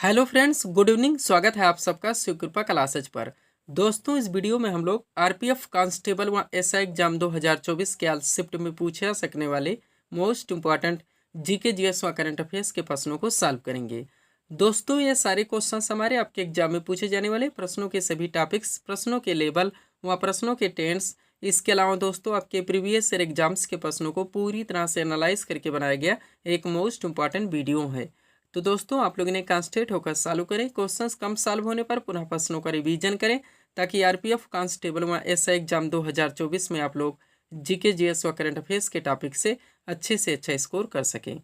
Hello friends, good evening. स्वागत है आप सबका शिव कृपा क्लासेज पर। दोस्तों, इस वीडियो में हम लोग आरपीएफ कांस्टेबल व एसआई एग्जाम 2024 के आज शिफ्ट में पूछे जा सकने वाले मोस्ट इंपॉर्टेंट जीके जीएस व करंट अफेयर्स के प्रश्नों को सॉल्व करेंगे। दोस्तों, ये सारे क्वेश्चंस हमारे आपके एग्जाम में पूछे जाने वाले प्रश्नों के सभी टॉपिक्स, प्रश्नों के लेवल व प्रश्नों के टेंस, इसके अलावा दोस्तों आपके प्रीवियस ईयर एग्जाम्स के प्रश्नों को पूरी तरह से एनालाइज करके बनाया गया एक मोस्ट इंपॉर्टेंट वीडियो है। तो दोस्तों, आप लोगों ने कॉन्सेंट्रेट होकर सॉल्व करें। क्वेश्चंस कम सॉल्व होने पर पुनः प्रश्नों का रिवीजन करें ताकि आरपीएफ कांस्टेबल व एसआई एग्जाम 2024 में आप लोग जीके जीएस व करंट अफेयर्स के टॉपिक से अच्छा स्कोर कर सकें।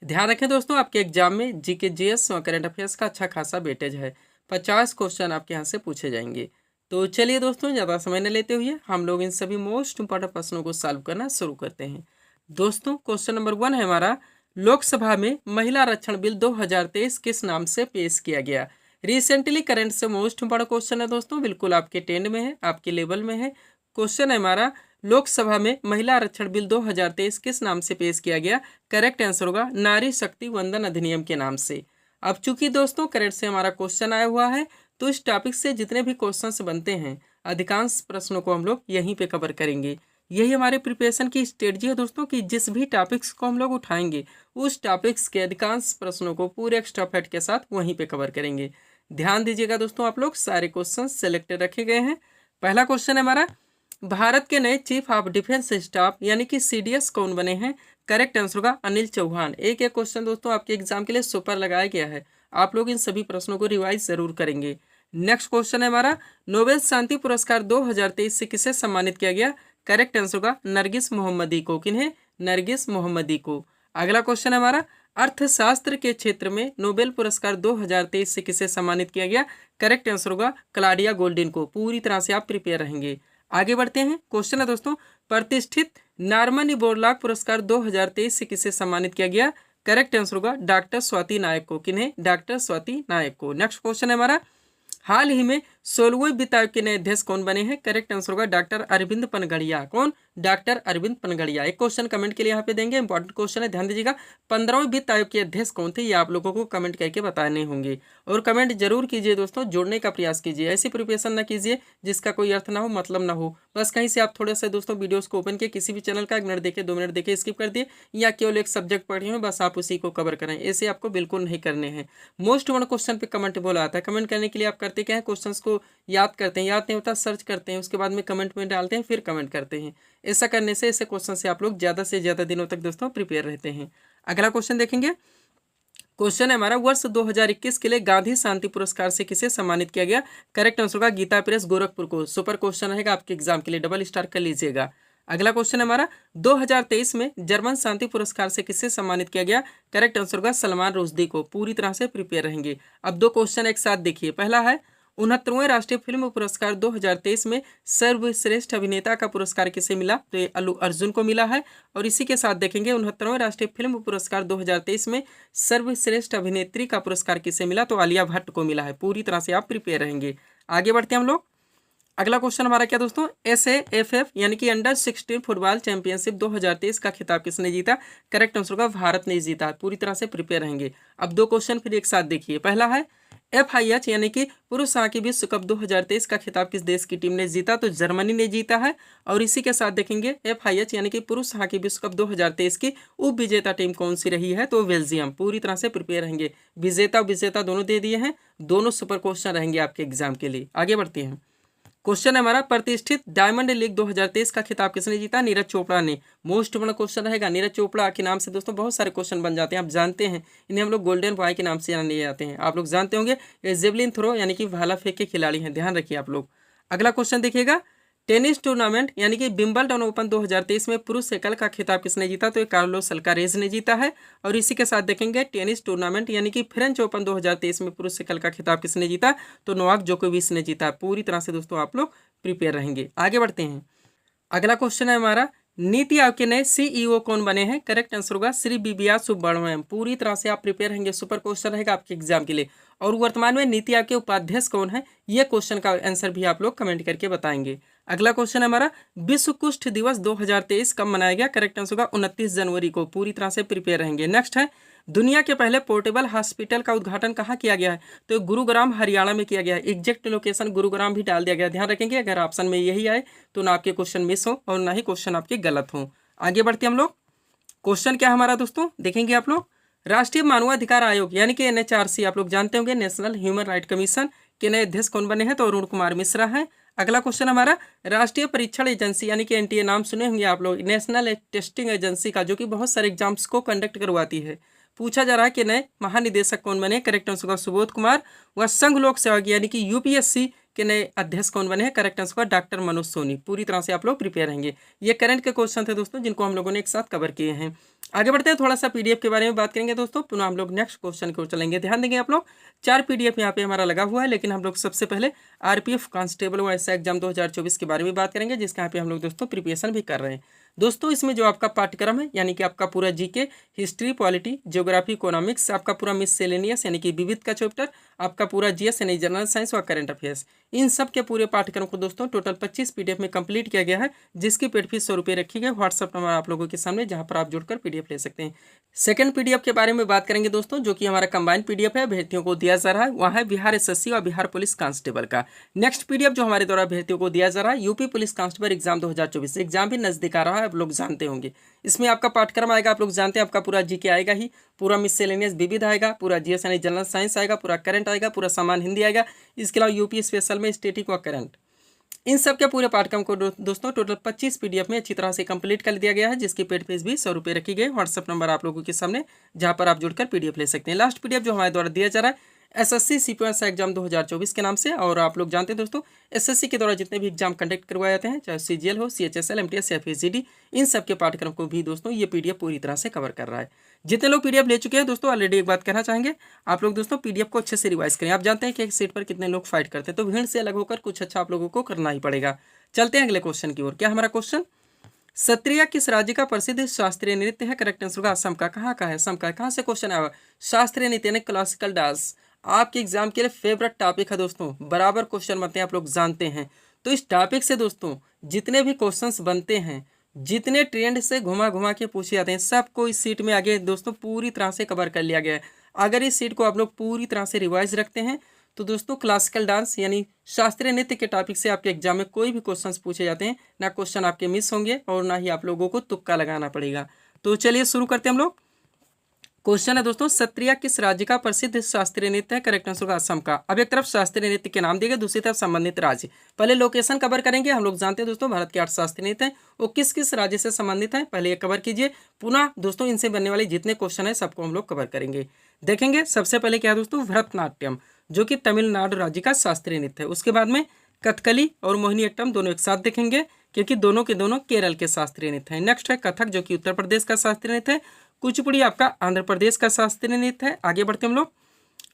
ध्यान रखें दोस्तों, आपके एग्जाम में जीके जीएस व करंट अफेयर्स का अच्छा खासा वेटेज है। 50 क्वेश्चन आपके यहाँ से पूछे जाएंगे। तो चलिए दोस्तों, ज़्यादा समय न लेते हुए हम लोग इन सभी मोस्ट इंपॉर्टेंट प्रश्नों को सॉल्व करना शुरू करते हैं। दोस्तों, क्वेश्चन नंबर 1 है हमारा, लोकसभा में महिला आरक्षण बिल 2023 किस नाम से पेश किया गया। रिसेंटली करंट से मोस्ट इंपॉर्टेंट क्वेश्चन है दोस्तों, बिल्कुल आपके टेंड में है, आपके लेवल में है। क्वेश्चन है हमारा, लोकसभा में महिला आरक्षण बिल 2023 किस नाम से पेश किया गया। करेक्ट आंसर होगा नारी शक्ति वंदन अधिनियम के नाम से। अब चूंकि दोस्तों करंट से हमारा क्वेश्चन आया हुआ है, तो इस टॉपिक से जितने भी क्वेश्चंस बनते हैं अधिकांश प्रश्नों को हम लोग यहीं पे कवर करेंगे। यही हमारे प्रिपरेशन की स्ट्रेटजी है दोस्तों कि जिस भी टॉपिक्स को हम लोग उठाएंगे उस टॉपिक्स के अधिकांश प्रश्नों को पूरे एक्स्ट्रा फैक्ट के साथ वहीं पे कवर करेंगे। ध्यान दीजिएगा दोस्तों, आप लोग सारे क्वेश्चन सेलेक्टेड रखे गए हैं। पहला क्वेश्चन है हमारा, भारत के नए चीफ ऑफ डिफेंस स्टाफ यानी कि सीडीएस कौन बने हैं। करेक्ट आंसर होगा अनिल चौहान। एक एक क्वेश्चन दोस्तों आपके एग्जाम के लिए सुपर लगाया गया है, आप लोग इन सभी प्रश्नों को रिवाइज जरूर करेंगे। नेक्स्ट क्वेश्चन है हमारा, नोबेल शांति पुरस्कार 2023 से किसे सम्मानित किया गया। करेक्ट आंसर होगा नरगिस मोहम्मदी को। किन्हें? नरगिस मोहम्मदी को। अगला क्वेश्चन है हमारा, अर्थशास्त्र के क्षेत्र में नोबेल पुरस्कार 2023 से किसे सम्मानित किया गया। करेक्ट आंसर होगा क्लाडिया गोल्डिन को। पूरी तरह से आप प्रिपेयर रहेंगे। आगे बढ़ते हैं। क्वेश्चन है दोस्तों, प्रतिष्ठित नॉर्मन बोरलॉग पुरस्कार 2023 से किसे सम्मानित किया गया। करेक्ट आंसर होगा डॉक्टर स्वाति नायक को। किन्हें? डॉक्टर स्वाति नायक को। नेक्स्ट क्वेश्चन है हमारा, हाल ही में 16वें वित्त आयोग के नए अध्यक्ष कौन बने हैं। करेक्ट आंसर होगा डॉक्टर अरविंद पनगड़िया। कौन? डॉक्टर अरविंद पनगड़िया। एक क्वेश्चन कमेंट के लिए यहाँ पे देंगे, इंपॉर्टेंट क्वेश्चन है, ध्यान दीजिएगा। 15वें वित्त आयोग के अध्यक्ष कौन थे, ये आप लोगों को कमेंट करके बताने होंगे। और कमेंट जरूर कीजिए दोस्तों, जोड़ने का प्रयास कीजिए। ऐसी प्रिपरेशन ना कीजिए जिसका कोई अर्थ ना हो, मतलब ना हो। बस कहीं से आप थोड़ा सा दोस्तों वीडियोस को ओपन किए, किसी भी चैनल का 1 मिनट देखे, 2 मिनट देखे, स्किप कर दिए, या केवल एक सब्जेक्ट पढ़े हुए बस आप उसी को कवर करें, ऐसे आपको बिल्कुल नहीं करने हैं। मोस्ट वन क्वेश्चन पे कमेंट बोला आता है। कमेंट करने के लिए आप करते क्या है, क्वेश्चन को याद करते हैं, याद नहीं होता सर्च करते हैं, उसके बाद में कमेंट में डालते हैं, फिर कमेंट करते हैं। ऐसा करने से ऐसे क्वेश्चन से आप लोग ज़्यादा से ज़्यादा दिनों तक दोस्तों प्रिपेयर रहते हैं। अगला क्वेश्चन देखेंगे। क्वेश्चन है हमारा, वर्ष 2021 के लिए गांधी शांति पुरस्कार से किसे सम्मानित किया गया। करेक्ट आंसर होगा गीता प्रेस गोरखपुर को। सुपर क्वेश्चन रहेगा आपके एग्जाम के लिए, डबल स्टार कर लीजिएगा। अगला क्वेश्चन है हमारा, 2023 में जर्मन शांति पुरस्कार से किसे सम्मानित किया गया। करेक्ट आंसर होगा सलमान रुश्दी को। पूरी तरह से प्रिपेयर रहेंगे। अब 2 क्वेश्चन एक साथ देखिए। पहला है, 69वें राष्ट्रीय फिल्म पुरस्कार 2023 में सर्वश्रेष्ठ अभिनेता का पुरस्कार किसे मिला। तो ये अल्लू अर्जुन को मिला है। और इसी के साथ देखेंगे 69वें राष्ट्रीय फिल्म पुरस्कार 2023 में सर्वश्रेष्ठ अभिनेत्री का पुरस्कार किसे मिला। तो आलिया भट्ट को मिला है। पूरी तरह से आप प्रिपेयर रहेंगे। आगे बढ़ते हैं हम लोग। अगला क्वेश्चन हमारा क्या दोस्तों, SAFF यानी कि अंडर 16 फुटबॉल चैंपियनशिप 2023 का खिताब किसने जीता। करेक्ट आंसर होगा भारत ने जीता। पूरी तरह से प्रिपेयर रहेंगे। अब 2 क्वेश्चन फिर एक साथ देखिए। पहला है, FIH यानी कि पुरुष हॉकी विश्व कप 2023 का खिताब किस देश की टीम ने जीता। तो जर्मनी ने जीता है। और इसी के साथ देखेंगे FIH यानी कि पुरुष हॉकी विश्व कप 2023 की उप विजेता टीम कौन सी रही है। तो बेल्जियम। पूरी तरह से प्रिपेयर रहेंगे। विजेता विजेता दोनों दे दिए हैं, दोनों सुपर क्वेश्चन रहेंगे आपके एग्जाम के लिए। आगे बढ़ते हैं। क्वेश्चन है हमारा, प्रतिष्ठित डायमंड लीग 2023 का खिताब किसने जीता। नीरज चोपड़ा ने। मोस्ट बड़ा क्वेश्चन रहेगा। नीरज चोपड़ा के नाम से दोस्तों बहुत सारे क्वेश्चन बन जाते हैं, आप जानते हैं। इन्हें हम लोग गोल्डन बॉय के नाम से जाने जाते हैं। आप लोग जानते होंगे ये जेवलिन थ्रो यानी कि भाला फेंक के खिलाड़ी हैं, ध्यान रखिए आप लोग। अगला क्वेश्चन देखिएगा, टेनिस टूर्नामेंट यानी कि विंबलडन ओपन 2023 में पुरुष एकल का खिताब किसने जीता। तो ये कार्लोस अल्कारेज ने जीता है। और इसी के साथ देखेंगे टेनिस टूर्नामेंट यानी कि फ्रेंच ओपन 2023 में पुरुष एकल का खिताब किसने जीता। तो नोवाक जोकोविच ने जीता। पूरी तरह से दोस्तों आप लोग प्रिपेयर रहेंगे। आगे बढ़ते हैं। अगला क्वेश्चन है हमारा, नीति आयोग के नए CEO कौन बने हैं। करेक्ट आंसर होगा श्री BBR सुब्रमण्यम। पूरी तरह से आप प्रिपेयर रहेंगे। सुपर क्वेश्चन रहेगा आपके एग्जाम के लिए। और वर्तमान में नीति आयोग के उपाध्यक्ष कौन है, ये क्वेश्चन का आंसर भी आप लोग कमेंट करके बताएंगे। अगला क्वेश्चन है हमारा, विश्व कुष्ठ दिवस 2023 कब मनाया गया? करेक्ट आंसर होगा 29 जनवरी को। पूरी तरह से प्रिपेयर रहेंगे। नेक्स्ट है, दुनिया के पहले पोर्टेबल हॉस्पिटल का उद्घाटन कहाँ किया गया है? तो गुरुग्राम हरियाणा में किया गया है। एग्जैक्ट लोकेशन गुरुग्राम भी डाल दिया गया। ध्यान रखेंगे, अगर ऑप्शन में यही आए तो ना आपके क्वेश्चन मिस हो और ना ही क्वेश्चन आपके गलत हो। आगे बढ़ते हम लोग। क्वेश्चन क्या हमारा दोस्तों, देखेंगे आप लोग। राष्ट्रीय मानवाधिकार आयोग यानी कि NHRC आप लोग जानते होंगे, नेशनल ह्यूमन राइट कमीशन के नए अध्यक्ष कौन बने हैं? तो अरुण कुमार मिश्रा हैं। अगला क्वेश्चन हमारा, राष्ट्रीय परीक्षण एजेंसी यानी कि NTA नाम सुने होंगे आप लोग, नेशनल टेस्टिंग एजेंसी का, जो कि बहुत सारे एग्जाम्स को कंडक्ट करवाती है। पूछा जा रहा है कि नए महानिदेशक कौन बने? करेक्ट आंसर होगा सुबोध कुमार। व संघ लोक सेवा यानी कि UPSC के नए अध्यक्ष कौन बने हैं? करेक्ट आंसर होगा डॉक्टर मनोज सोनी। पूरी तरह से आप लोग प्रिपेयर रहेंगे। ये करंट के क्वेश्चन थे दोस्तों, जिनको हम लोगों ने एक साथ कवर किए हैं। आगे बढ़ते हैं, थोड़ा सा PDF के बारे में बात करेंगे दोस्तों, पुनः हम लोग नेक्स्ट क्वेश्चन की ओर चलेंगे। ध्यान देंगे आप लोग, 4 PDF यहाँ पे हमारा लगा हुआ है, लेकिन हम लोग सबसे पहले RPF कांस्टेबल व SI एग्जाम 2024 के बारे में बात करेंगे, जिसका यहाँ पे हम लोग दोस्तों प्रिपरेशन भी कर रहे हैं। दोस्तों इसमें जो आपका पाठ्यक्रम है, यानी कि आपका पूरा GK, history, polity, geography, economics, आपका पूरा मिससेलेनियस यानी कि विविध का चैप्टर, आपका पूरा GS यानी जनरल साइंस और करंट अफेयर्स, इन सब के पूरे पाठ्यक्रम को दोस्तों टोटल 25 PDF में कंप्लीट किया गया है, जिसकी पेड फीस 100 रुपये रखी गई। व्हाट्सअप नंबर आप लोगों के सामने, जहां पर आप जुड़कर PDF ले सकते हैं। सेकंड PDF के बारे में बात करेंगे दोस्तों, जो कि हमारा कंबाइंड PDF है, अभ्यर्थियों को दिया जा रहा है। वहाँ है बिहार SSC और बिहार पुलिस कांस्टेबल का। नेक्स्ट PDF जो हमारे द्वारा अभ्यर्थियों को दिया जा रहा है, UP police constable exam 2024। Exam भी नजदीक आ रहा है, आप लोग जानते होंगे। इसमें आपका पाठ्यक्रम आएगा, आप लोग जानते हैं, आपका पूरा GK आएगा ही, पूरा मिससेलेनियस विविध आएगा, पूरा GS यानी जनरल साइंस आएगा, पूरा करंट आएगा, पूरा सामान्य हिंदी आएगा। इसके अलावा यूपी स्पेशल में स्टैटिक और करंट, इन सब के पूरे पाठ्यक्रम को दोस्तों टोटल 25 PDF में अच्छी तरह से कंप्लीट कर दिया गया है, जिसकी पेड फीस भी 100 रुपये रखी गई। व्हाट्सअप नंबर आप लोगों के सामने, जहां पर आप जुड़कर PDF ले सकते हैं। लास्ट PDF जो हमारे द्वारा दिया जा रहा है, SSC CPO एग्जाम 2024 के नाम से। और आप लोग जानते हैं दोस्तों, SSC के द्वारा जितने भी एग्जाम कंडक्ट करवाए जाते हैं, चाहे CGL हो, CHSL, MTS या FSGD, इन सब के पाठ्यक्रम को भी दोस्तों ये PDF पूरी तरह से कवर कर रहा है। जितने लोग PDF ले चुके हैं दोस्तों, ऑलरेडी एक बात कहना चाहेंगे, आप लोग दोस्तों PDF को अच्छे से रिवाइज करें। आप जानते हैं कि एक सीट पर कितने लोग फाइट करते हैं, तो भीड़ से अलग होकर कुछ अच्छा आप लोगों को करना ही पड़ेगा। चलते हैं अगले क्वेश्चन की ओर। क्या हमारा क्वेश्चन, सत्रिया किस राज्य का प्रसिद्ध शास्त्रीय नृत्य है? करेक्ट आंसर होगा असम का। कहाँ का है? असम का। कहाँ से क्वेश्चन आया? शास्त्रीय नृत्य यानी क्लासिकल डांस आपके एग्जाम के लिए फेवरेट टॉपिक है दोस्तों, बराबर क्वेश्चन बनते हैं, आप लोग जानते हैं। तो इस टॉपिक से दोस्तों जितने भी क्वेश्चंस बनते हैं, जितने ट्रेंड से घुमा घुमा के पूछे जाते हैं, सबको इस सीट में आगे दोस्तों पूरी तरह से कवर कर लिया गया है। अगर इस सीट को आप लोग पूरी तरह से रिवाइज रखते हैं, तो दोस्तों क्लासिकल डांस यानी शास्त्रीय नृत्य के टॉपिक से आपके एग्जाम में कोई भी क्वेश्चंस पूछे जाते हैं, ना क्वेश्चन आपके मिस होंगे और ना ही आप लोगों को तुक्का लगाना पड़ेगा। तो चलिए शुरू करते हैं हम लोग। क्वेश्चन है दोस्तों, सत्रिया किस राज्य का प्रसिद्ध शास्त्रीय नृत्य है? करेक्ट आंसर होगा असम का। अब एक तरफ शास्त्रीय नृत्य के नाम दिए गए, दूसरी तरफ संबंधित राज्य। पहले लोकेशन कवर करेंगे। हम लोग जानते हैं दोस्तों, भारत के 8 शास्त्रीय नृत्य हैं, वो किस किस राज्य से संबंधित है, पहले ये कवर कीजिए। पुनः दोस्तों इनसे बनने वाले जितने क्वेश्चन है सबको हम लोग कवर करेंगे। देखेंगे सबसे पहले क्या है दोस्तों, भरतनाट्यम, जो कि तमिलनाडु राज्य का शास्त्रीय नृत्य है। उसके बाद में कथकली और मोहिनीअट्टम दोनों एक साथ देखेंगे, क्योंकि दोनों के दोनों केरल के शास्त्रीय नृत्य हैं। नेक्स्ट है कथक, जो कि उत्तर प्रदेश का शास्त्रीय नृत्य है। कुचिपुड़ी आपका आंध्र प्रदेश का शास्त्रीय नृत्य है। आगे बढ़ते हम लोग।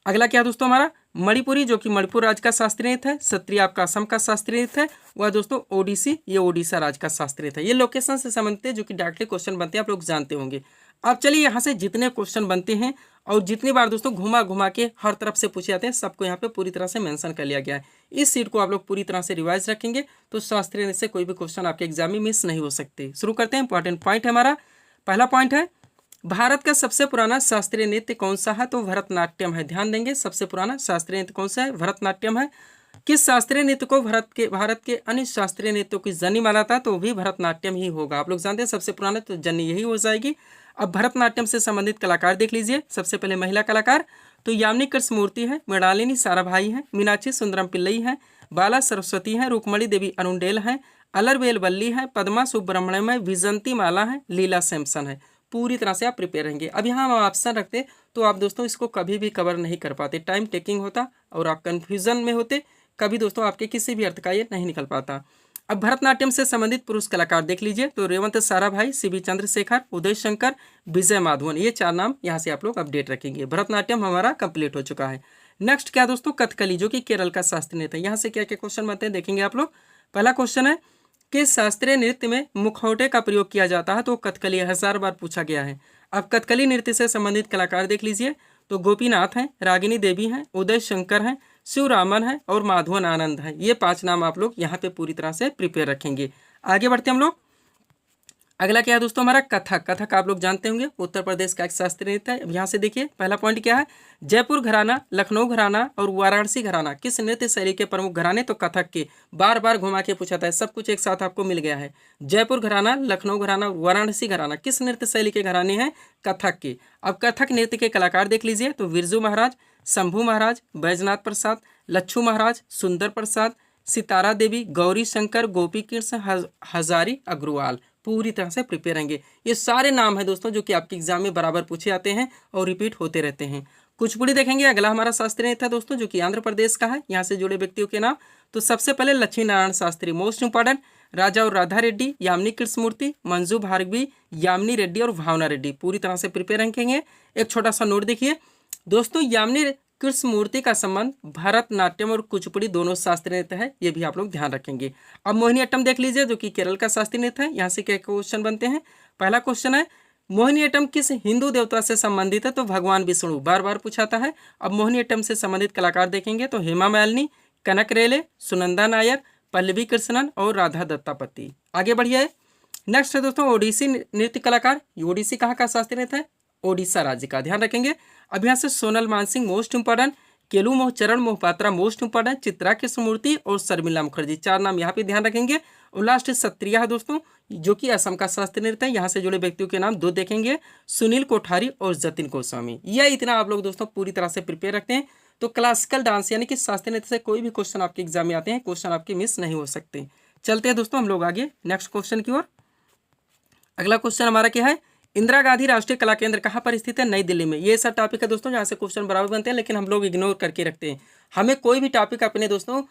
अगला क्या है दोस्तों हमारा, मणिपुरी, जो कि मणिपुर राज्य का शास्त्रीय नृत्य है। सत्रिया आपका असम का शास्त्रीय नृत्य है। वह दोस्तों ओडिसी, ये ओडिशा राज्य का शास्त्रीय नृत्य है। ये लोकेशन से संबंधित है, जो कि डायरेक्टली क्वेश्चन बनते हैं, आप लोग जानते होंगे। अब चलिए यहाँ से जितने क्वेश्चन बनते हैं और जितनी बार दोस्तों घुमा घुमा के हर तरफ से पूछे जाते हैं, सबको यहाँ पे पूरी तरह से मेंशन कर लिया गया है। इस सीट को आप लोग पूरी तरह से रिवाइज रखेंगे, तो शास्त्रीय नृत्य से कोई भी क्वेश्चन आपके एग्जाम में मिस नहीं हो सकते। शुरू करते हैं। इंपॉर्टेंट पॉइंट है हमारा, पहला पॉइंट है, भारत का सबसे पुराना शास्त्रीय नृत्य कौन सा है? तो भरतनाट्यम है। ध्यान देंगे, सबसे पुराना शास्त्रीय नृत्य कौन सा है? भरतनाट्यम है। किस शास्त्रीय नृत्य को भारत के अन्य शास्त्रीय नृत्यों की जननी माना था? तो भी भरतनाट्यम ही होगा। आप लोग जानते हैं सबसे पुराना, तो जननी यही हो जाएगी। अब भरतनाट्यम से संबंधित कलाकार देख लीजिए। सबसे पहले महिला कलाकार तो यामिनी कृष्णमूर्ति है, मृणालिनी साराभाई है, मीनाक्षी सुंदरम पिल्लई है, बाला सरस्वती है, रुक्मणी देवी अरुणडेल है, अलरवेल वल्ली है, पद्मा सुब्रमण्यम है, विजंती माला है, लीला सैमसन है। पूरी तरह से आप प्रिपेयर रहेंगे। अब यहाँ हम ऑप्शन रखते तो आप दोस्तों इसको कभी भी कवर नहीं कर पाते, टाइम टेकिंग होता और आप कन्फ्यूजन में होते, कभी दोस्तों आपके किसी भी अर्थ का ये नहीं निकल पाता। अब भरतनाट्यम से संबंधित पुरुष कलाकार देख लीजिए, तो रेवंत साराभाई, CB चंद्रशेखर, उदय शंकर, विजय माधवन, ये 4 नाम यहाँ से आप लोग अपडेट रखेंगे। भरतनाट्यम हमारा कंप्लीट हो चुका है। नेक्स्ट क्या दोस्तों, कथकली, जो कि केरल का शास्त्रीय नृत्य है। यहाँ से क्या क्या क्वेश्चन बनते हैं देखेंगे आप लोग। पहला क्वेश्चन है, किस शास्त्रीय नृत्य में मुखौटे का प्रयोग किया जाता है? तो कथकली 1000 बार पूछा गया है। अब कथकली नृत्य से संबंधित कलाकार देख लीजिए, तो गोपीनाथ हैं, रागिनी देवी हैं, उदय शंकर हैं, शिवरामन है और माधवन आनंद है। ये 5 नाम आप लोग यहाँ पे पूरी तरह से प्रिपेयर रखेंगे। आगे बढ़ते हम लोग। अगला क्या है दोस्तों हमारा कथक। कथक आप लोग जानते होंगे उत्तर प्रदेश का एक शास्त्रीय नृत्य है। अब यहाँ से देखिए पहला पॉइंट क्या है, जयपुर घराना, लखनऊ घराना और वाराणसी घराना किस नृत्य शैली के प्रमुख घराने, तो कथक के। बार बार घुमा के पूछा था, सब कुछ एक साथ आपको मिल गया है। जयपुर घराना, लखनऊ घराना, वाराणसी घराना किस नृत्य शैली के घराने हैं, कथक के। अब कथक नृत्य के कलाकार देख लीजिए, तो बिरजू महाराज, शंभू महाराज, बैजनाथ प्रसाद, लच्छू महाराज, सुंदर प्रसाद, सितारा देवी, गौरी शंकर, गोपी कृष्ण, हजारी अग्रवाल। पूरी तरह से प्रिपेयर रहेंगे। ये सारे नाम है दोस्तों जो कि आपके एग्जाम में बराबर पूछे जाते हैं और रिपीट होते रहते हैं। कुचिपुड़ी देखेंगे, अगला हमारा शास्त्रीय नृत्य है दोस्तों जो कि आंध्र प्रदेश का है। यहाँ से जुड़े व्यक्तियों के नाम, तो सबसे पहले लक्ष्मी नारायण शास्त्री, मोस्ट इंपॉर्टेंट, राजा और राधा रेड्डी, यामिनी कृष्णमूर्ति, मंजू भार्गवी, यामिनी रेड्डी और भावना रेड्डी। पूरी तरह से प्रिपेयर रखेंगे। एक छोटा सा नोट देखिए दोस्तों, यामिनी कृष्णमूर्ति का संबंध भरतनाट्यम और कुचिपुड़ी दोनों शास्त्रीय नृत्य है, ये भी आप लोग ध्यान रखेंगे। अब मोहिनीअट्टम देख लीजिए जो कि केरल का शास्त्रीय नृत्य है। यहाँ से क्या क्वेश्चन बनते हैं। पहला क्वेश्चन है, मोहिनीअट्टम किस हिंदू देवता से संबंधित है, तो भगवान विष्णु। बार बार पूछाता है। अब मोहिनीअट्टम से संबंधित कलाकार देखेंगे तो हेमा मालिनी, कनक रेले, सुनंदा नायर, पल्लवी कृष्णन और राधा दत्तापति। आगे बढ़िए। नेक्स्ट है दोस्तों ओडिसी नृत्य कलाकार। ओडिसी कहाँ का शास्त्रीय नृत्य है, ओडिशा राज्य का, ध्यान रखेंगे। अब यहाँ से Sonal Mansingh most important, Kelu Mohcharan Mohapatra most important, Chitra Krishnamurthy और शर्मिला मुखर्जी, 4 नाम यहाँ पे ध्यान रखेंगे। और लास्ट सत्रिया है दोस्तों जो कि असम का शास्त्रीय नृत्य है। यहाँ से जुड़े व्यक्तियों के नाम 2 देखेंगे, सुनील कोठारी और जतिन गोस्वामी। यह इतना आप लोग दोस्तों पूरी तरह से प्रिपेयर रखते हैं तो क्लासिकल डांस यानी कि शास्त्रीय नृत्य से कोई भी क्वेश्चन आपके एग्जाम में आते हैं, क्वेश्चन आपके मिस नहीं हो सकते। चलते हैं दोस्तों हम लोग आगे नेक्स्ट क्वेश्चन की ओर। अगला क्वेश्चन हमारा क्या है, इंदिरा गांधी राष्ट्रीय कला केंद्र कहाँ पर स्थित है, नई दिल्ली में। ये सब टॉपिक है दोस्तों जहाँ से क्वेश्चन बराबर बनते हैं, लेकिन हम लोग इग्नोर करके रखते हैं। हमें कोई भी टॉपिक अपने दोस्तों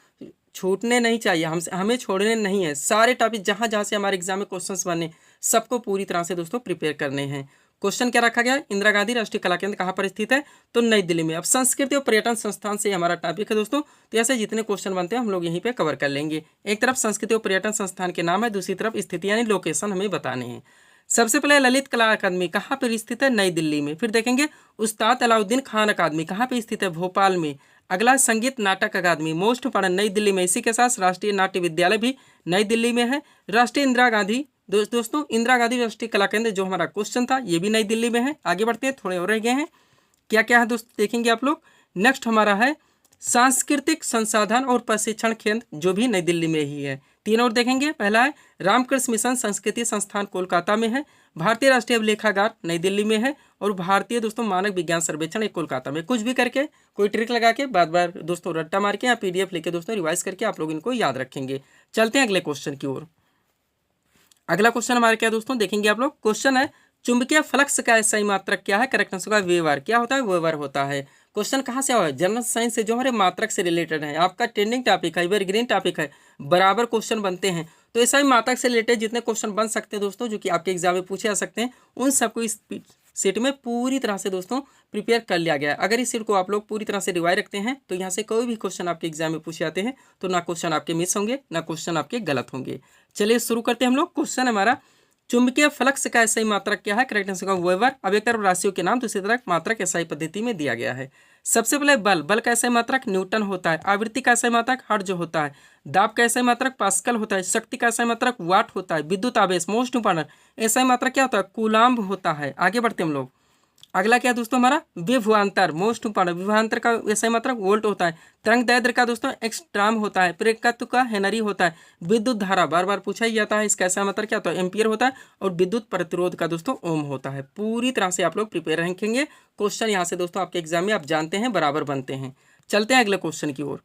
छूटने नहीं चाहिए, हमें छोड़ने नहीं है। सारे टॉपिक जहाँ जहाँ से हमारे एग्जाम में क्वेश्चंस बने सबको पूरी तरह से दोस्तों प्रिपेयर करने हैं। क्वेश्चन क्या रखा गया है, इंदिरा गांधी राष्ट्रीय कला केंद्र कहाँ पर स्थित है, तो नई दिल्ली में। अब संस्कृति और पर्यटन संस्थान से हमारा टॉपिक है दोस्तों, तो ऐसे जितने क्वेश्चन बनते हैं हम लोग यहीं पे कवर कर लेंगे। एक तरफ संस्कृति और पर्यटन संस्थान के नाम है, दूसरी तरफ स्थिति यानी लोकेशन हमें बताने हैं। सबसे पहले ललित कला अकादमी कहाँ पर स्थित है, नई दिल्ली में। फिर देखेंगे उस्ताद अलाउद्दीन खान अकादमी कहाँ पे स्थित है, भोपाल में। अगला संगीत नाटक अकादमी मोस्ट इंपॉर्टेंट, नई दिल्ली में। इसी के साथ राष्ट्रीय नाट्य विद्यालय भी नई दिल्ली में है। राष्ट्रीय इंदिरा गांधी दोस्तों इंदिरा गांधी राष्ट्रीय कला केंद्र जो हमारा क्वेश्चन था ये भी नई दिल्ली में है। आगे बढ़ते हैं, थोड़े और रह गए हैं। क्या क्या है दोस्तों देखेंगे आप लोग। नेक्स्ट हमारा है सांस्कृतिक संसाधन और प्रशिक्षण केंद्र जो भी नई दिल्ली में ही है। 3 और देखेंगे। पहला है रामकृष्ण मिशन संस्कृति संस्थान कोलकाता में है। भारतीय राष्ट्रीय अभिलेखागार नई दिल्ली में है। और भारतीय दोस्तों मानक विज्ञान सर्वेक्षण एक कोलकाता में। कुछ भी करके कोई ट्रिक लगा के बार बार दोस्तों रट्टा मार के या PDF लेके दोस्तों रिवाइज करके आप लोग इनको याद रखेंगे। चलते हैं अगले क्वेश्चन की ओर। अगला क्वेश्चन हमारा क्या दोस्तों देखेंगे आप लोग। क्वेश्चन है चुंबकीय फ्लक्स का सही मात्रक क्या है, करेक्ट आंसर होगा वेबर। क्या होता है, वेबर होता है। क्वेश्चन कहाँ से आया है, जनरल साइंस से जो हमारे मात्रक से रिलेटेड है। आपका ट्रेंडिंग टॉपिक है, एवरग्रीन टॉपिक है, बराबर क्वेश्चन बनते हैं। तो ऐसा ही मात्रक से रिलेटेड जितने क्वेश्चन बन सकते हैं दोस्तों जो कि आपके एग्जाम में पूछे जा सकते हैं उन सबको इस सेट में पूरी तरह से दोस्तों प्रिपेयर कर लिया गया है। अगर इस सेट को आप लोग पूरी तरह से रिवाइज रखते हैं तो यहाँ से कोई भी क्वेश्चन आपके एग्जाम में पूछे जाते हैं तो ना क्वेश्चन आपके मिस होंगे ना क्वेश्चन आपके गलत होंगे। चलिए शुरू करते हैं हम लोग। क्वेश्चन हमारा चुंबकीय फ्लक्स का सही मात्रक क्या है, करेक्ट आंसर होगा वेबर। अब एक तरफ राशियों के नाम, दूसरी तरफ मात्रक एसआई पद्धति में दिया गया है। सबसे पहले बल का सही मात्रक न्यूटन होता है। आवृत्ति का सही मात्रक हर्ट्ज होता है। दाब का सही मात्रक पास्कल होता है। शक्ति का सही मात्रक वाट होता है। विद्युत आवेश मोस्ट इंपॉर्टेंट एसआई मात्रक क्या होता है, कूलाम्ब होता है। आगे बढ़ते हम लोग। अगला क्या है दोस्तों हमारा विभवांतर मोस्ट इंपॉर्टेंट। विभवांतर का एसआई मात्रक वोल्ट होता है। तरंग दैर्ध्य का दोस्तों एक्सट्राम होता है। प्रेरकत्व का हेनरी होता है। विद्युत धारा बार बार पूछा ही जाता है, इसका एसआई मात्रक क्या होता है, एम्पियर होता है। और विद्युत प्रतिरोध का दोस्तों ओम होता है। पूरी तरह से आप लोग प्रिपेयर रखेंगे। क्वेश्चन यहाँ से दोस्तों आपके एग्जाम में आप जानते हैं बराबर बनते हैं। चलते हैं अगले क्वेश्चन की ओर।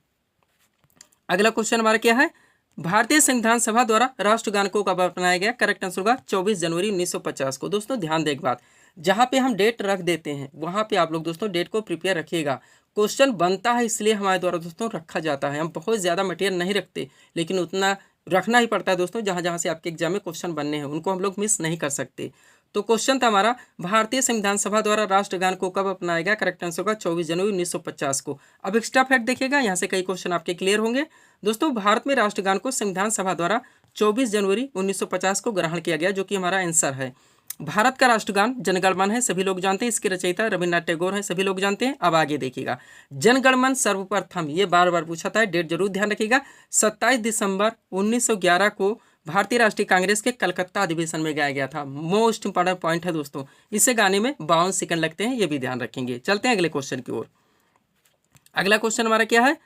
अगला क्वेश्चन हमारा क्या है, भारतीय संविधान सभा द्वारा राष्ट्रगान को कब अपनाया गया, करेक्ट आंसर होगा 24 जनवरी 1950 को। दोस्तों ध्यान दें एक बात, जहाँ पे हम डेट रख देते हैं वहाँ पे आप लोग दोस्तों डेट को प्रिपेयर रखिएगा। क्वेश्चन बनता है इसलिए हमारे द्वारा दोस्तों रखा जाता है। हम बहुत ज़्यादा मटेरियल नहीं रखते लेकिन उतना रखना ही पड़ता है दोस्तों। जहाँ जहाँ से आपके एग्जाम में क्वेश्चन बनने हैं उनको हम लोग मिस नहीं कर सकते। तो क्वेश्चन था हमारा भारतीय संविधान सभा द्वारा राष्ट्रगान को कब अपनाया गया, करेक्ट आंसर होगा 24 जनवरी 1950 को। अब एक्स्ट्रा फैक्ट देखिएगा, यहाँ से कई क्वेश्चन आपके क्लियर होंगे। दोस्तों भारत में राष्ट्रगान को संविधान सभा द्वारा 24 जनवरी 1950 को ग्रहण किया गया, जो कि हमारा आंसर है। भारत का राष्ट्रगान जनगण मन है, सभी लोग जानते हैं, इसके रचयिता रविन्द्रनाथ टैगोर हैं, सभी लोग जानते हैं। अब आगे देखिएगा, जनगण मन सर्वप्रथम, ये बार बार पूछा था, डेट जरूर ध्यान रखिएगा, 27 दिसंबर 1911 को भारतीय राष्ट्रीय कांग्रेस के कलकत्ता अधिवेशन में गाया गया था। मोस्ट इंपॉर्टेंट पॉइंट है दोस्तों, इसे गाने में 52 सेकंड लगते हैं, ये भी ध्यान रखेंगे। चलते हैं अगले क्वेश्चन की ओर। अगला क्वेश्चन हमारा क्या है,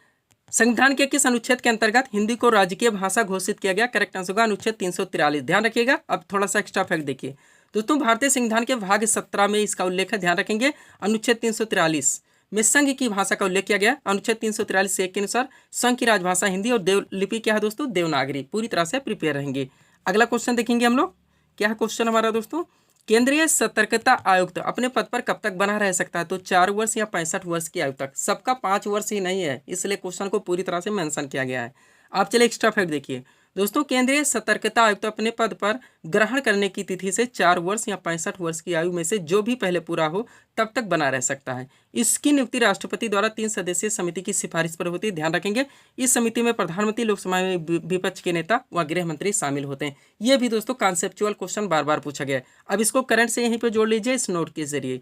संविधान के किस अनुच्छेद के अंतर्गत हिंदी को राजकीय भाषा घोषित किया गया? करेक्ट आंसर होगा अनुच्छेद 343। ध्यान रखिएगा। अब थोड़ा सा एक्स्ट्रा फैक्ट देखिए दोस्तों, भारतीय संविधान के भाग 17 में इसका उल्लेख है, ध्यान रखेंगे। अनुच्छेद 343 में संघ की भाषा का उल्लेख किया गया। अनुच्छेद 343 के अनुसार संघ की राजभाषा हिंदी और देवलिपि क्या है दोस्तों? देवनागरी। पूरी तरह से प्रिपेयर रहेंगे। अगला क्वेश्चन देखेंगे हम लोग, क्या है क्वेश्चन हमारा दोस्तों, केंद्रीय सतर्कता आयुक्त अपने पद पर कब तक बना रह सकता है? तो 4 वर्ष या 65 वर्ष की आयु तक। सबका 5 वर्ष ही नहीं है, इसलिए क्वेश्चन को पूरी तरह से मेंशन किया गया है। आप चलिए एक्स्ट्रा फैक्ट देखिए दोस्तों, केंद्रीय सतर्कता आयुक्त अपने पद पर ग्रहण करने की तिथि से 4 वर्ष या 65 वर्ष की आयु में से जो भी पहले पूरा हो तब तक बना रह सकता है। इसकी नियुक्ति राष्ट्रपति द्वारा 3 सदस्यीय समिति की सिफारिश पर होती है, ध्यान रखेंगे। इस समिति में प्रधानमंत्री, लोकसभा में विपक्ष के नेता व गृह मंत्री शामिल होते हैं। ये भी दोस्तों कॉन्सेप्चुअल क्वेश्चन बार बार पूछा गया है। अब इसको करंट से यहीं पर जोड़ लीजिए इस नोट के जरिए।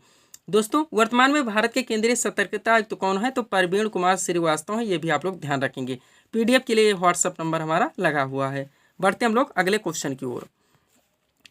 दोस्तों वर्तमान में भारत के केंद्रीय सतर्कता आयुक्त कौन है? तो प्रवीण कुमार श्रीवास्तव है, ये भी आप लोग ध्यान रखेंगे। पीडीएफ के लिए व्हाट्सएप नंबर हमारा लगा हुआ है। बढ़ते हम लोग अगले क्वेश्चन की ओर।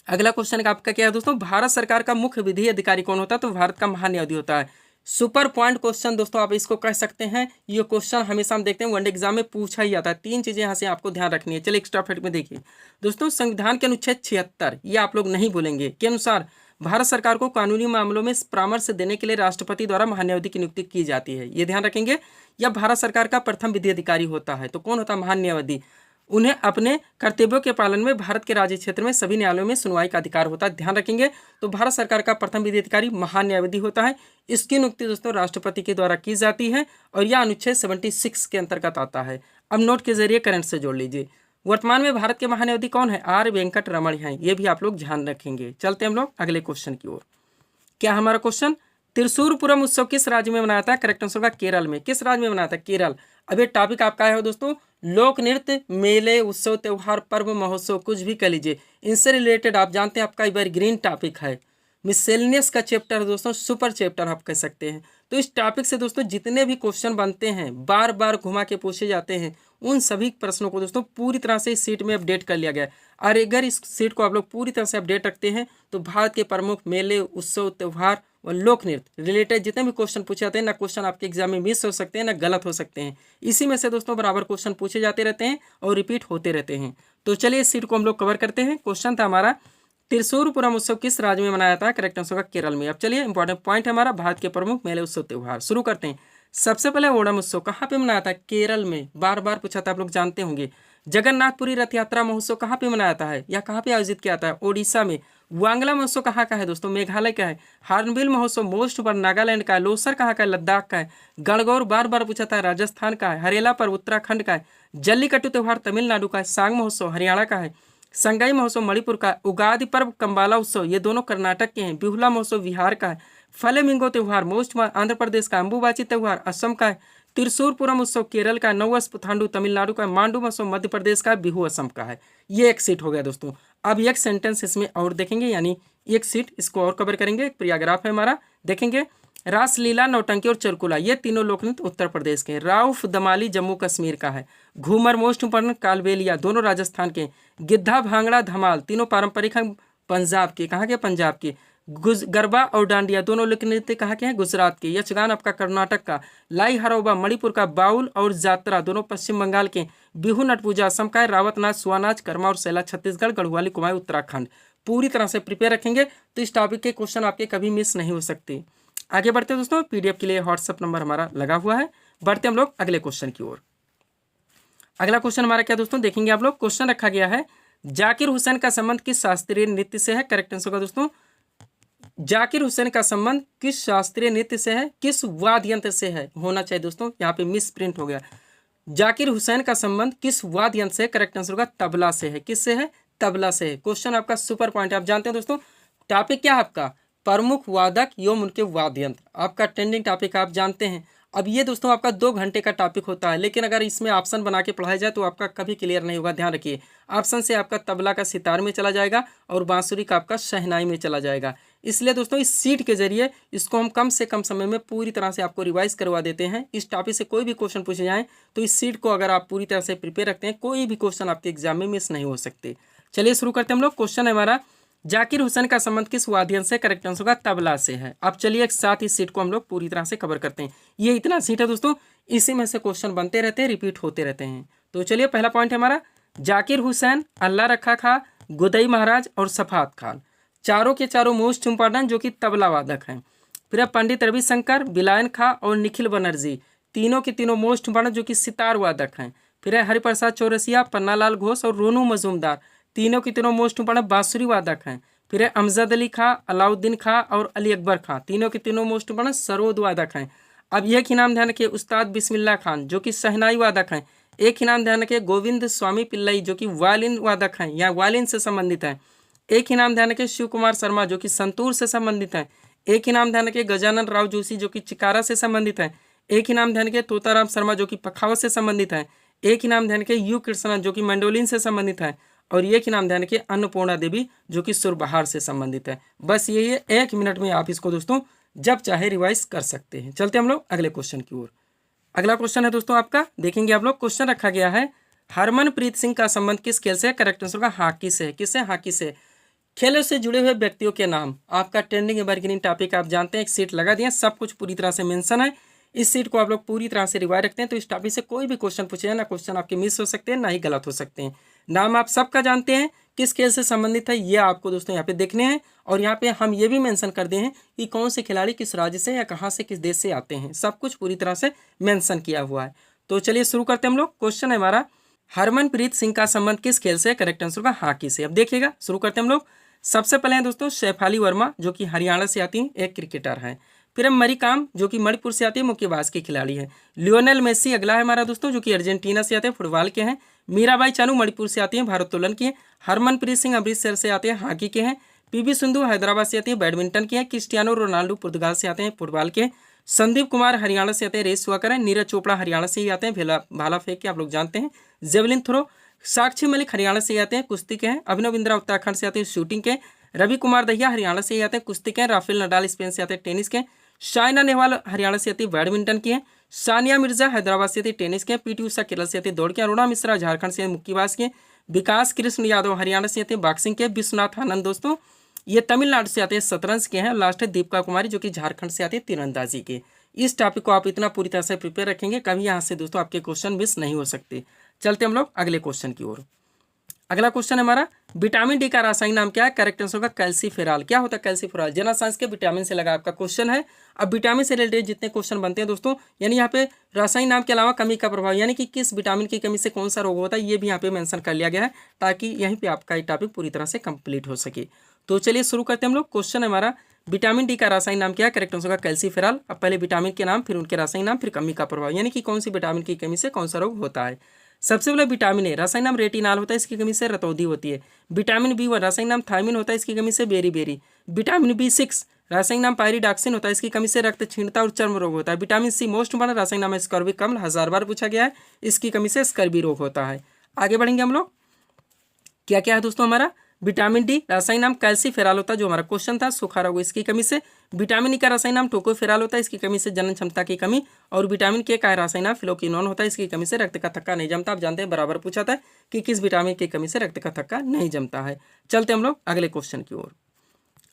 अगला क्वेश्चन आपका क्या है दोस्तों, भारत सरकार का मुख्य विधि अधिकारी कौन होता है? तो भारत का महान्यायाधीश होता है। सुपर पॉइंट क्वेश्चन दोस्तों आप इसको कह सकते हैं। ये क्वेश्चन हमेशा हम देखते हैं वनडे एग्जाम में पूछा ही जाता है। 3 चीजें यहाँ से आपको ध्यान रखनी है। चलिए एक्स्ट्रा फैक्ट में देखिए दोस्तों, संविधान के अनुच्छेद 76 ये आप लोग नहीं भूलेंगे के अनुसार भारत सरकार को कानूनी मामलों में परामर्श देने के लिए राष्ट्रपति द्वारा महान्यायाधीश की नियुक्ति की जाती है, ये ध्यान रखेंगे। यह भारत सरकार का प्रथम विधि अधिकारी होता है। तो कौन होता है? महान्यायाधीश। उन्हें अपने कर्तव्यों के पालन में भारत के राज्य क्षेत्र में सभी न्यायालयों में सुनवाई का अधिकार होता है, ध्यान रखेंगे। तो भारत सरकार का प्रथम विधि अधिकारी महान्यायाधीश होता है। इसकी नियुक्ति दोस्तों राष्ट्रपति के द्वारा की जाती है और यह अनुच्छेद 76 के अंतर्गत आता है। अब नोट के जरिए करंट से जोड़ लीजिए। वर्तमान में भारत के महान्यायाधीश कौन है? आर वेंकट रमण हैं, ये भी आप लोग ध्यान रखेंगे। चलते हम लोग अगले क्वेश्चन की ओर। क्या हमारा क्वेश्चन, त्रिशूरपुरम उत्सव किस राज्य में मनाया था? करेक्ट आंसर होगा केरल में। किस राज्य में मनाया था? केरल। अब ये टॉपिक आपका है दोस्तों, लोक नृत्य, मेले, उत्सव, त्योहार, पर्व, महोत्सव, कुछ भी कह लीजिए, इनसे रिलेटेड आप जानते हैं आपका एवरग्रीन टॉपिक है। मिसलेनियस का चैप्टर दोस्तों सुपर चैप्टर आप कह सकते हैं। तो इस टॉपिक से दोस्तों जितने भी क्वेश्चन बनते हैं, बार बार घुमा के पूछे जाते हैं, उन सभी प्रश्नों को दोस्तों पूरी तरह से इस सीट में अपडेट कर लिया गया है। और अगर इस सीट को आप लोग पूरी तरह से अपडेट रखते हैं तो भारत के प्रमुख मेले, उत्सव, त्योहार और लोक नृत्य रिलेटेड जितने भी क्वेश्चन पूछे जाते हैं ना, क्वेश्चन आपके एग्जाम में मिस हो सकते हैं ना गलत हो सकते हैं। इसी में से दोस्तों बराबर क्वेश्चन पूछे जाते रहते हैं और रिपीट होते रहते हैं। तो चलिए इस सीट को हम लोग कवर करते हैं। क्वेश्चन था हमारा, त्रिशूरपुरम उत्सव किस राज्य में मनाया था? करेक्ट आंसर होगा केरल में। अब चलिए इंपॉर्टेंट पॉइंट है हमारा, भारत के प्रमुख मेले, उत्सव, त्योहार। शुरू करते हैं। सबसे पहले ओणम उत्सव कहाँ पे मनाया था? केरल में। बार बार पूछा था, आप लोग जानते होंगे। जगन्नाथपुरी रथ यात्रा महोत्सव कहाँ पे मनाया था है या कहाँ पे आयोजित किया था? ओडिशा में। वांगला महोत्सव कहाँ का है दोस्तों? मेघालय का है। हार्नबिल महोत्सव मोस्ट पर नागालैंड का है। लोसर कहाँ का है? लद्दाख का है। गणगौर बार बार पूछा था, राजस्थान का है। हरेला पर्व उत्तराखंड का है। जल्लीकट्टू त्योहार तमिलनाडु का है। सांग महोत्सव हरियाणा का है। संगाई महोत्सव मणिपुर का। उगादि पर्व कंबाला उत्सव ये दोनों कर्नाटक के हैं। बिहुला महोत्सव बिहार का है। फ्लेमिंगो त्योहार मोस्ट आंध्र प्रदेश का। अंबुबाची त्योहार असम का है। त्रिशूरपुरम उत्सव केरल का। नववर्ष पुथांडु तमिलनाडु का। मांडू महोत्सव मध्य प्रदेश का। बिहू असम का है। ये एक सीट हो गया दोस्तों। अब एक सेंटेंस इसमें और देखेंगे, यानी एक सीट इसको और कवर करेंगे। एक पैराग्राफ है हमारा, देखेंगे। रासलीला, नौटंकी और चरकुला ये तीनों लोकनृत्य उत्तर प्रदेश के हैं। राउफ दमाली जम्मू कश्मीर का है। घूमर मोस्ट इंपॉर्टेंट कालबेलिया दोनों राजस्थान के। गिद्धा, भांगड़ा, धमाल तीनों पारंपरिक हैं पंजाब के। कहाँ के? पंजाब के। गरबा और डांडिया दोनों लोक नृत्य कहाँ के हैं? गुजरात के। यक्षगान आपका कर्नाटक का। लाई हरोबा मणिपुर का। बाउल और जात्रा दोनों पश्चिम बंगाल के। बिहू नट पूजा असम का है। रावत नाच, सुहानाच, कर्मा और सैला छत्तीसगढ़। गढ़वाली कुमाऊं उत्तराखंड। पूरी तरह से प्रिपेयर रखेंगे तो इस टॉपिक के क्वेश्चन आपके कभी मिस नहीं हो सकते। आगे बढ़ते हैं दोस्तों, पीडीएफ के लिए व्हाट्सएप नंबर हमारा लगा हुआ है। बढ़ते हम लोग अगले क्वेश्चन की ओर। अगला क्वेश्चन हमारा क्या दोस्तों देखेंगे आप लोग। क्वेश्चन रखा गया है, जाकिर हुसैन का संबंध किस शास्त्रीय नृत्य से है? करेक्ट आंसर होगा दोस्तों, जाकिर हुसैन का संबंध किस शास्त्रीय नृत्य से है, किस वाद्य यंत्र से है? होना चाहिए दोस्तों, यहाँ पे मिस प्रिंट हो गया। जाकिर हुसैन का संबंध किस वाद्य यंत्र से? करेक्ट आंसर होगा तबला से है। किससे है? तबला से है। क्वेश्चन आपका सुपर पॉइंट है। आप जानते हैं दोस्तों टॉपिक क्या है आपका? प्रमुख वादक एवं उनके वाद्य यंत्र। आपका ट्रेंडिंग टॉपिक आप जानते हैं। अब ये दोस्तों आपका 2 घंटे का टॉपिक होता है, लेकिन अगर इसमें ऑप्शन बना के पढ़ाया जाए तो आपका कभी क्लियर नहीं होगा। ध्यान रखिए, ऑप्शन से आपका तबला का सितार में चला जाएगा और बांसुरी का आपका शहनाई में चला जाएगा। इसलिए दोस्तों इस सीट के जरिए इसको हम कम से कम समय में पूरी तरह से आपको रिवाइज करवा देते हैं। इस टॉपिक से कोई भी क्वेश्चन पूछे जाए तो इस सीट को अगर आप पूरी तरह से प्रिपेयर रखते हैं, कोई भी क्वेश्चन आपके एग्जाम में मिस नहीं हो सकते। चलिए शुरू करते हैं हम लोग। क्वेश्चन है हमारा, जाकिर हुसैन का संबंध किस वाद्ययंत्र से? करेक्ट आंसर होगा तबला से है। अब चलिए एक साथ इस सीट को हम लोग पूरी तरह से कवर करते हैं। ये इतना सीट है दोस्तों, इसी में से क्वेश्चन बनते रहते हैं, रिपीट होते रहते हैं। तो चलिए पहला पॉइंट है हमारा, जाकिर हुसैन, अल्लाह रखा खां, गुदई महाराज और सफात खान, चारों के चारों मोस्ट इंपॉर्टेंट जो कि तबला वादक हैं। फिर पंडित रविशंकर, बिलायन खां और निखिल बनर्जी, तीनों के तीनों मोस्ट इंपॉर्टेंट जो कि सितार वादक हैं। फिर है हरिप्रसाद चौरसिया, पन्नालाल घोष और रोनू मजूमदार, तीनों के तीनों मोस्ट इंपॉर्टेंट बांसुरी वादक हैं। फिर है अमजद अली खां, अलाउद्दीन खां और अली अकबर खां, तीनों के तीनों मोस्ट इंपॉर्टेंट सरोद वादक हैं। अब एक ही नाम ध्यान रखिए, उस्ताद बिस्मिल्लाह खान जो कि शहनाई वादक हैं। एक ही नाम ध्यान रखिए, गोविंद स्वामी पिल्लई जो कि वायलिन वादक हैं या वायलिन से संबंधित हैं। एक ही नाम ध्यान रखिए, शिव कुमार शर्मा जो कि संतूर से संबंधित हैं। एक ही नाम ध्यान रखिए, गजानन राव जोशी जो कि चिकारा से संबंधित हैं। एक ही नाम ध्यान रखिए, तोताराम शर्मा जो कि पखावत से संबंधित हैं। एक ही नाम ध्यान रखिए, यू कृष्णन जो कि मंडोलिन से संबंधित है। और एक ही नाम ध्यान रखिए, अन्नपूर्णा देवी जो कि सुरबहार से संबंधित है। बस यही है, 1 मिनट में आप इसको दोस्तों जब चाहे रिवाइज कर सकते हैं। चलते हम लोग अगले क्वेश्चन की ओर। अगला क्वेश्चन है दोस्तों आपका, देखेंगे आप लोग। क्वेश्चन रखा गया है, हरमनप्रीत सिंह का संबंध किस खेल से? करेक्ट आंसर होगा हॉकी से। किससे? हॉकी से। खेलों से जुड़े हुए व्यक्तियों के नाम, आपका ट्रेंडिंग एवरग्रीन टॉपिक आप जानते हैं, एक सीट लगा दिया, सब कुछ पूरी तरह से मेंशन है। इस सीट को आप लोग पूरी तरह से रिवाइज रखते हैं तो इस टॉपिक से कोई भी क्वेश्चन पूछे जाए ना, क्वेश्चन आपके मिस हो सकते हैं ना ही गलत हो सकते हैं। नाम आप सबका जानते हैं, किस खेल से संबंधित है ये आपको दोस्तों यहाँ पे देखने हैं। और यहाँ पे हम ये भी मेंशन कर दिए हैं कि कौन से खिलाड़ी किस राज्य से या कहाँ से किस देश से आते हैं, सब कुछ पूरी तरह से मेंशन किया हुआ है। तो चलिए शुरू करते हैं हम लोग। क्वेश्चन है हमारा, हरमनप्रीत सिंह का संबंध किस खेल से? करेक्ट आंसर होगा हॉकी से। अब देखिएगा, शुरू करते हैं हम लोग। सबसे पहले हैं दोस्तों शेफाली वर्मा जो कि हरियाणा से आती हैं, एक क्रिकेटर हैं। फिर हम मरी काम जो कि मणिपुर से आती है, मुक्केबाज की खिलाड़ी है। लियोनेल मेसी अगला है हमारा दोस्तों जो कि अर्जेंटीना से आते हैं, फुटबॉल के हैं। मीराबाई चानू मणिपुर से आती हैं, भारोत्तोलन की हैं। हरमनप्रीत सिंह अमृतसर से आते हैं, हॉकी के हैं। पीवी सिंधु हैदराबाद से आती हैं, बैडमिंटन की हैं। क्रिस्टियानो रोनाल्डो पुर्तगाल से आते हैं, फुटबॉल के हैं। संदीप कुमार हरियाणा से आते हैं, रेस हुआ करें। नीरज चोपड़ा हरियाणा से ही आते हैं, भाला फेंक के आप लोग जानते हैं। जेवलिन थ्रो, साक्षी मलिक हरियाणा से आते हैं, कुश्ती के हैं। अभिनव बिंद्रा उत्तराखंड से आते हैं, शूटिंग के। रवि कुमार दहिया हरियाणा से ही आते हैं, कुश्ती के। राफेल नडाल स्पेन से आते हैं, टेनिस के। साइना नेहवाल हरियाणा से आती है, बैडमिंटन की है। सानिया मिर्जा हैदराबाद से आती है, टेनिस के। पीटी उषा केरल से आती है, दौड़ के। अरुणा मिश्रा झारखंड से मुक्केबाज के। विकास कृष्ण यादव हरियाणा से आते हैं, बॉक्सिंग के। विश्वनाथ आनंद दोस्तों ये तमिलनाडु से आते हैं, शतरंज के हैं। लास्ट है दीपिका कुमारी जो कि झारखंड से आती है, तीरंदाजी के। इस टॉपिक को आप इतना पूरी तरह से प्रिपेयर रखेंगे, कभी यहाँ से दोस्तों आपके क्वेश्चन मिस नहीं हो सकते। चलते हम लोग अगले क्वेश्चन की ओर। अगला क्वेश्चन है हमारा, विटामिन डी का रासायनिक नाम क्या है? करेक्ट आंसर होगा कैल्सीफेरॉल। क्या होता है कैल्सीफेरॉल? जनरल साइंस के विटामिन से लगा आपका क्वेश्चन है। अब विटामिन से रिलेटेड जितने क्वेश्चन बनते हैं दोस्तों, यानी यहाँ पे रासायनिक नाम के अलावा कमी का प्रभाव, यानी कि किस विटामिन की कमी से कौन सा रोग होता है, ये भी यहाँ पे मेंशन कर लिया गया है ताकि यहीं पे आपका ये टॉपिक पूरी तरह से कंप्लीट हो सके। तो चलिए शुरू करते हैं हम लोग। क्वेश्चन है हमारा, विटामिन डी का रासायनिक नाम क्या है? करेक्ट आंसर होगा कैल्सीफेरॉल। अब पहले विटामिन के नाम, फिर उनके रासायनिक नाम, फिर कमी का प्रभाव, यानी कि कौन सी विटामिन की कमी से कौन सा रोग होता है। सबसे पहले विटामिन ए, रासायनिक नाम रेटिनाल होता है, इसकी कमी से रतौंधी होती है। विटामिन बी1 रासायनिक नाम थायमिन होता है, इसकी कमी से बेरी। विटामिन बी6 रासायनिक नाम पायरिडॉक्सिन होता है, इसकी कमी से रक्त क्षीणता और चर्म रोग होता है। विटामिन सी मोस्ट इंपॉर्टेंट रासायनिक नाम है स्कर्वी कम्ल, 1000 बार पूछा गया है, इसकी कमी से स्कर्वी रोग होता है। आगे बढ़ेंगे हम लोग। क्या क्या है दोस्तों हमारा, विटामिन डी रासायनिक नाम कैल्सीफेरॉल होता है, जो हमारा क्वेश्चन था, सूखा रोग इसकी कमी से। विटामिन ई का रासायनिक नाम टोकोफेरॉल होता है, इसकी कमी से जनन क्षमता की कमी। और विटामिन के का रासायनिक नाम फिलोक्विनोन होता है, इसकी कमी से रक्त का थक्का नहीं जमता। आप जानते हैं बराबर पूछा था कि किस विटामिन की कमी से रक्त का थक्का नहीं जमता है। चलते हम लोग अगले क्वेश्चन की ओर।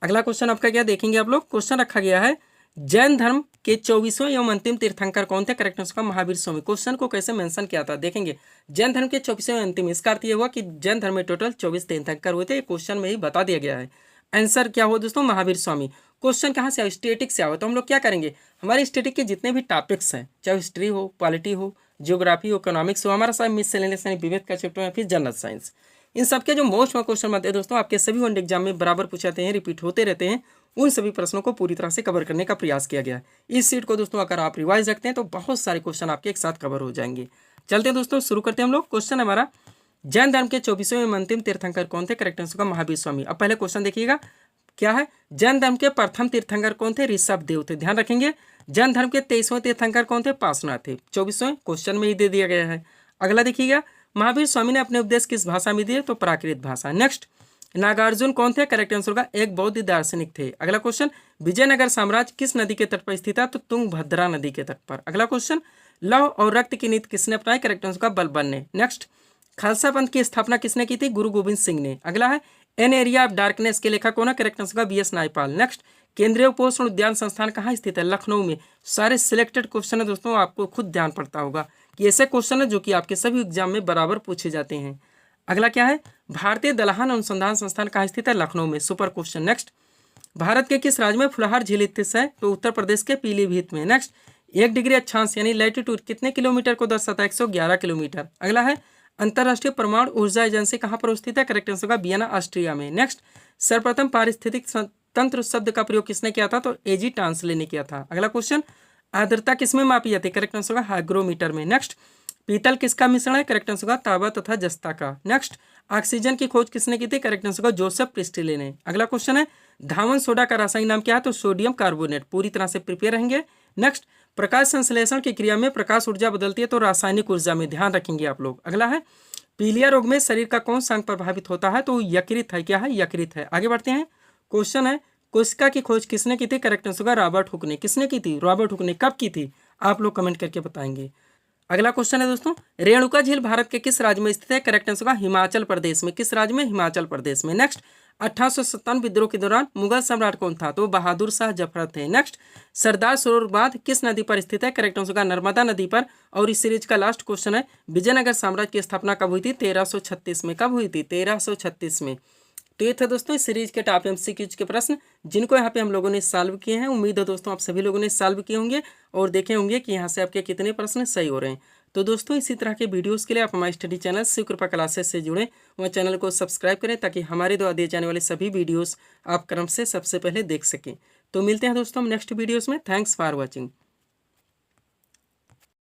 अगला क्वेश्चन आपका क्या देखेंगे आप लोग। क्वेश्चन रखा गया है, जैन धर्म के 24वें एवं अंतिम तीर्थंकर कौन थे? करेक्ट आंसर का महावीर स्वामी। क्वेश्चन को कैसे मेंशन किया था देखेंगे। जैन धर्म के 24वें अंतिम, इसका अर्थ ये हुआ कि जैन धर्म में टोटल 24 तीर्थंकर हुए थे, क्वेश्चन में ही बता दिया गया है। आंसर क्या हुआ दोस्तों? महावीर स्वामी। क्वेश्चन कहाँ से आया? स्टेटिक से आया। तो हम लोग क्या करेंगे, हमारे स्टेटिक के जितने भी टॉपिक्स हैं, चाहे हिस्ट्री हो, पॉलिटी हो, जियोग्राफी हो, इकोनॉमिक्स हो, हमारा सब मिससेलेनियस यानी विवेक का चैप्टर है, फिर जनरल साइंस, इन सबके जो मोस्ट क्वेश्चन बनते हैं दोस्तों आपके सभी वन एग्जाम में बराबर पूछे जाते हैं, रिपीट होते रहते हैं, उन सभी प्रश्नों को पूरी तरह से कवर करने का प्रयास किया गया है। इस सीट को दोस्तों अगर आप रिवाइज रखते हैं तो बहुत सारे क्वेश्चन आपके एक साथ कवर हो जाएंगे। चलते हैं दोस्तों, शुरू करते हैं हम लोग। क्वेश्चन हमारा, जैन धर्म के 24वें अंतिम तीर्थंकर कौन थे? करेक्ट आंसर का महावीर स्वामी। अब पहले क्वेश्चन देखिएगा क्या है, जैन धर्म के प्रथम तीर्थंकर कौन थे? ऋषभ देव थे। ध्यान रखेंगे, जैन धर्म के 23वें तीर्थंकर कौन थे? पार्श्वनाथ थे। 24वें क्वेश्चन में ही दे दिया गया है। अगला देखिएगा, महावीर स्वामी ने अपने उपदेश किस भाषा में दिए? तो प्राकृत भाषा। नेक्स्ट, नागार्जुन कौन थे? करेक्ट आंसर होगा एक बौद्ध दार्शनिक थे। अगला क्वेश्चन, विजयनगर साम्राज्य किस नदी के तट पर स्थित था? तो तुंगभद्रा नदी के तट पर। अगला क्वेश्चन, लौह और रक्त की नीति किसने अपनाई? करेक्ट आंसर होगा बलबन ने। नेक्स्ट, खालसा पंथ की स्थापना किसने की थी? गुरु गोविंद सिंह ने। अगला है, एन एरिया ऑफ डार्कनेस के लेखक कौन है? करेक्ट आंसर होगा BS नायपाल। नेक्स्ट, केंद्रीय उपोषण उद्यान संस्थान कहाँ स्थित है? लखनऊ में। सारे सिलेक्टेड क्वेश्चन है दोस्तों, आपको खुद ध्यान पड़ता होगा कि ऐसे क्वेश्चन है जो कि आपके सभी एग्जाम में बराबर पूछे जाते हैं। अगला क्या है, भारतीय दलहन अनुसंधान संस्थान कहाँ स्थित है? लखनऊ में। Super question. नेक्स्ट, भारत के किस राज्य में फुलहार झील स्थित है? तो उत्तर प्रदेश के पीलीभीत में। नेक्स्ट, 1 डिग्री अक्षांश यानी लैटिट्यूड कितने किलोमीटर को दर्शाता है? 111 किलोमीटर। अगला है, अंतर्राष्ट्रीय परमाणु ऊर्जा एजेंसी कहाँ पर स्थित है? करेक्ट आंसर होगा वियना ऑस्ट्रिया में। नेक्स्ट, सर्वप्रथम पारिस्थितिक तंत्र शब्द का प्रयोग किसने किया था? तो AG टांसले ने किया था। अगला क्वेश्चन, आर्द्रता किसमें मापी जाती है? करेक्ट आंसर होगा हाइग्रोमीटर में। नेक्स्ट, पीतल किसका मिश्रण है? करेक्ट आंसर होगा तांबा तथा जस्ता का। नेक्स्ट, ऑक्सीजन की खोज किसने की थी? करेक्ट आंसर होगा जोसेफ प्रिस्टिले ने। अगला क्वेश्चन है, धावन सोडा का रासायनिक नाम क्या है? तो सोडियम कार्बोनेट। पूरी तरह से प्रिपेयर रहेंगे। नेक्स्ट, प्रकाश संश्लेषण की क्रिया में प्रकाश ऊर्जा बदलती है तो रासायनिक ऊर्जा में, ध्यान रखेंगे आप लोग। अगला है, पीलिया रोग में शरीर का कौन सा अंग प्रभावित होता है? तो यकृत है। क्या है? यकृत है। आगे बढ़ते हैं। क्वेश्चन है, कोशिका की खोज किसने की थी? करेक्ट आंसर होगा रॉबर्ट हुक ने। किसने की थी? रॉबर्ट हुक ने। कब की थी? आप लोग कमेंट करके बताएंगे। अगला क्वेश्चन है दोस्तों, रेणुका झील भारत के किस राज्य में स्थित है? करेक्ट आंसर होगा हिमाचल प्रदेश में। किस राज्य में? हिमाचल प्रदेश में। नेक्स्ट, 1857 विद्रोह के दौरान मुगल सम्राट कौन था? तो बहादुर शाह जफर थे। नेक्स्ट, सरदार सरोवर बांध किस नदी पर स्थित है? करेक्ट आंसर होगा नर्मदा नदी पर। और इस सीरीज का लास्ट क्वेश्चन है, विजयनगर साम्राज्य की स्थापना कब हुई थी? 1336 में। कब हुई थी? 1336 में। तो ये था दोस्तों इस सीरीज के टॉप MCQs के प्रश्न, जिनको यहाँ पे हम लोगों ने सॉल्व किए हैं। उम्मीद है दोस्तों आप सभी लोगों ने सॉल्व किए होंगे और देखे होंगे कि यहाँ से आपके कितने प्रश्न सही हो रहे हैं। तो दोस्तों इसी तरह के वीडियोस के लिए आप हमारे स्टडी चैनल शिव कृपा क्लासेस से जुड़ें, वह चैनल को सब्सक्राइब करें ताकि हमारे द्वारा दिए जाने वाले सभी वीडियोस आप क्रम से सबसे पहले देख सकें। तो मिलते हैं दोस्तों हम नेक्स्ट वीडियोस में। Thanks for watching.